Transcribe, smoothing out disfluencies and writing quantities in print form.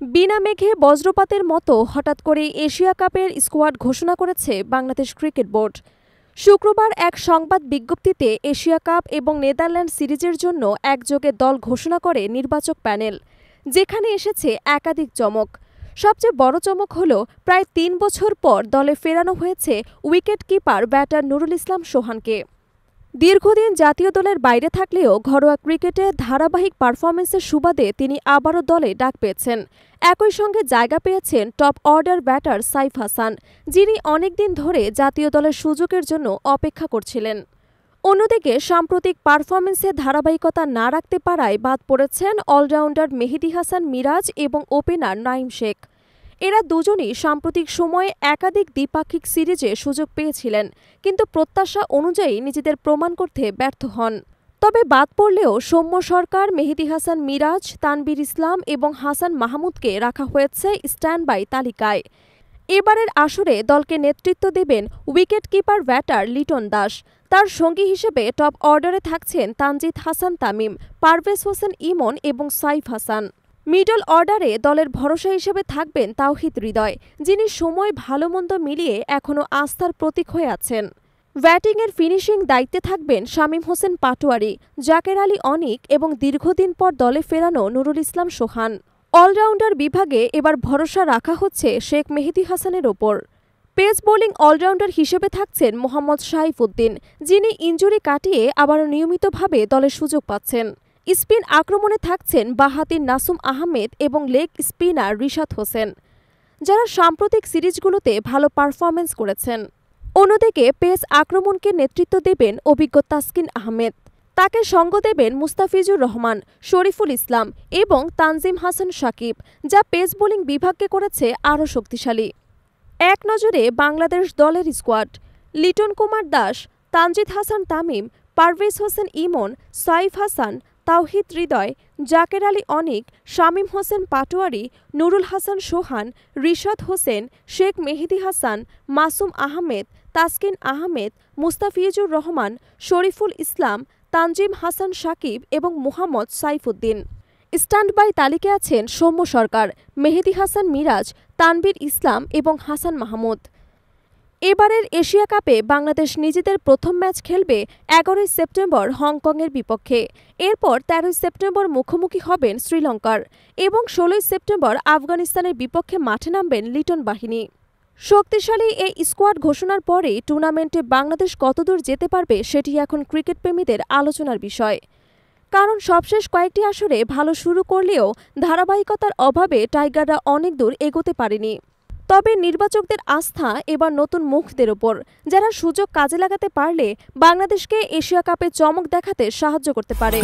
বিনা মেঘে বজ্রপাতের মতো হঠাৎ করে এশিয়া কাপের স্কোয়াড ঘোষণা করেছে বাংলাদেশ ক্রিকেট বোর্ড। শুক্রবার এক সংবাদ বিজ্ঞপ্তিতে এশিয়া কাপ এবং নেদারল্যান্ড সিরিজের জন্য একযোগে দল ঘোষণা করে নির্বাচক প্যানেল, যেখানে এসেছে একাধিক চমক। সবচেয়ে বড় চমক হল প্রায় ৩ বছর পর দলে ফেরানো হয়েছে wicket keeper batter Nurul Islam সোহানকে। দীর্ঘদিন জাতীয় দলের বাইরে থাকলেও ঘরোয়া ক্রিকেটে ধারাবাহিক পারফরমেন্সের সুবাদে তিনি আবারও দলে ডাক পেয়েছেন। একই সঙ্গে জায়গা পেয়েছেন top order batter Saif Hasan, যিনি অনেকদিন ধরে জাতীয় দলের সুযোগের জন্য অপেক্ষা করছিলেন। অন্যদিকে সাম্প্রতিক পারফরমেন্সে ধারাবাহিকতা না রাখতে পারায় বাদ পড়েছেন অলরাউন্ডার মেহেদী হাসান মিরাজ এবং ওপেনার নাঈম শেখ। এরা দুজনই সাম্প্রতিক সময়ে একাধিক দ্বিপাক্ষিক সিরিজে সুযোগ পেয়েছিলেন, কিন্তু প্রত্যাশা অনুযায়ী নিজেদের প্রমাণ করতে ব্যর্থ হন। তবে বাদ পড়লেও সৌম্য সরকার, মেহেদী হাসান মিরাজ, তানভীর ইসলাম এবং হাসান মাহমুদকে রাখা হয়েছে স্ট্যান্ড বাই তালিকায়। এবারের আসরে দলকে নেতৃত্ব দেবেন wicket keeper batter Liton Das. তার সঙ্গী হিসেবে টপ অর্ডারে থাকছেন তানজিদ হাসান তামিম, পারভেজ হোসেন ইমন এবং সাইফ হাসান। মিডল অর্ডারে দলের ভরসা হিসেবে থাকবেন তাওহিদ হৃদয়, যিনি সময় ভালো-মন্দ মিলিয়ে এখনও আস্থার প্রতীক হয়ে আছেন। ব্যাটিংয়ের ফিনিশিং দায়িত্বে থাকবেন শামীম হোসেন পাটোয়ারি, জাকের আলী অনিক এবং দীর্ঘদিন পর দলে ফেরানো নুরুল ইসলাম সোহান। অলরাউন্ডার বিভাগে এবার ভরসা রাখা হচ্ছে শেখ মেহেদী হাসানের ওপর। পেস বোলিং অলরাউন্ডার হিসেবে থাকছেন মোহাম্মদ সাইফুদ্দিন, যিনি ইনজুরি কাটিয়ে আবার নিয়মিতভাবে দলে সুযোগ পাচ্ছেন। স্পিন আক্রমণে থাকছেন বাঁহাতি নাসুম আহমেদ এবং লেগ স্পিনার রিশাদ হোসেন, যারা সাম্প্রতিক সিরিজগুলোতে ভালো পারফরমেন্স করেছেন। অন্যদিকে পেস আক্রমণকে নেতৃত্ব দেবেন অভিজ্ঞ তাসকিন আহমেদ। তাকে সঙ্গ দেবেন মুস্তাফিজুর রহমান, শরীফুল ইসলাম এবং তানজিম হাসান সাকিব, যা পেস বোলিং বিভাগকে করেছে আরও শক্তিশালী। এক নজরে বাংলাদেশ দলের স্কোয়াড: লিটন কুমার দাস, তানজিদ হাসান তামিম, পারভেজ হোসেন ইমন, সাইফ হাসান, তাওহিদ হৃদয়, জাকের আলী অনিক, শামীম হোসেন পাটোয়ারি, নুরুল হাসান সোহান, রিশাদ হোসেন, শেখ মেহেদী হাসান, মাসুম আহমেদ, তাসকিন আহমেদ, মুস্তাফিজুর রহমান, শরীফুল ইসলাম, তানজিম হাসান সাকিব এবং মুহাম্মদ সাইফুদ্দিন। স্ট্যান্ড বাই তালিকায় আছেন সৌম্য সরকার, মেহেদী হাসান মিরাজ, তানভীর ইসলাম এবং হাসান মাহমুদ। এবারের এশিয়া কাপে বাংলাদেশ নিজেদের প্রথম ম্যাচ খেলবে ১১ সেপ্টেম্বর হংকংয়ের বিপক্ষে। এরপর ১৩ সেপ্টেম্বর মুখোমুখি হবেন শ্রীলঙ্কার এবং ১৬ সেপ্টেম্বর আফগানিস্তানের বিপক্ষে মাঠে নামবেন লিটন বাহিনী। শক্তিশালী এই স্কোয়াড ঘোষণার পরেই টুর্নামেন্টে বাংলাদেশ কতদূর যেতে পারবে সেটি এখন ক্রিকেট প্রেমীদের আলোচনার বিষয়। কারণ সবশেষ কয়েকটি আসরে ভালো শুরু করলেও ধারাবাহিকতার অভাবে টাইগাররা অনেক দূর এগোতে পারেনি। তবে নির্বাচকদের আস্থা এবার নতুন মুখদের ওপর, যারা সুযোগ কাজে লাগাতে পারলে বাংলাদেশকে এশিয়া কাপে চমক দেখাতে সাহায্য করতে পারে।